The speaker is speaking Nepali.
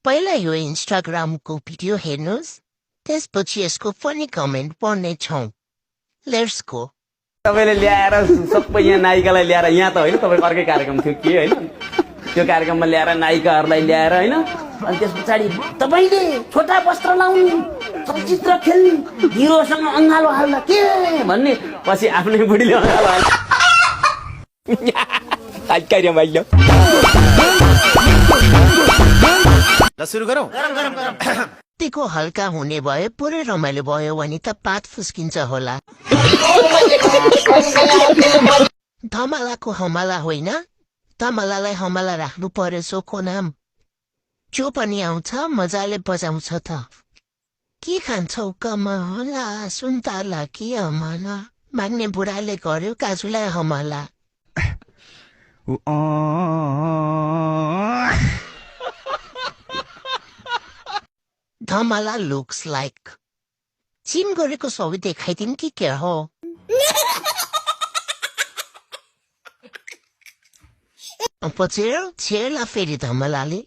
पहिला यो इन्स्टाग्रामको भिडियो हेर्नुहोस् त्यसपछि यसको फनी कमेन्ट पढ्नेछौँ लेट्स गो तपाईले ल्याएर सबै यहाँ नायिकालाई ल्याएर यहाँ त होइन तपाईको अर्कै कार्यक्रम थियो के होइन त्यो कार्यक्रममा ल्याएर नायिकाहरूलाई ल्याएर होइन अनि त्यस पछाडि तपाईले छोटा वस्त्र लाउनु चलचित्र खेल्नु हिरोसँग अँगालो हाल्दा के भन्ने पछि आफ्नै बुढीले अँगालो हाल्छ काय रमाइलो ल सुरु गरौँ यतिको हल्का हुने भए पुरै रमाइलो भयो भने त पात फुस्किन्छ होला धमालाको हमाला होइन धमालालाई हमाला राख्नु परेछको नाम जो पनि आउँछ मजाले बजाउँछ त के खान्छौ कमला सुन्तला कि हमाला माग्ने बुढाले गर्यो काजुलाई हमाला धमाला लुक्स लाइक जिम गरेको सबै देखाइदिउँ कि के हो पछि छेड्ला फेरि धमलाले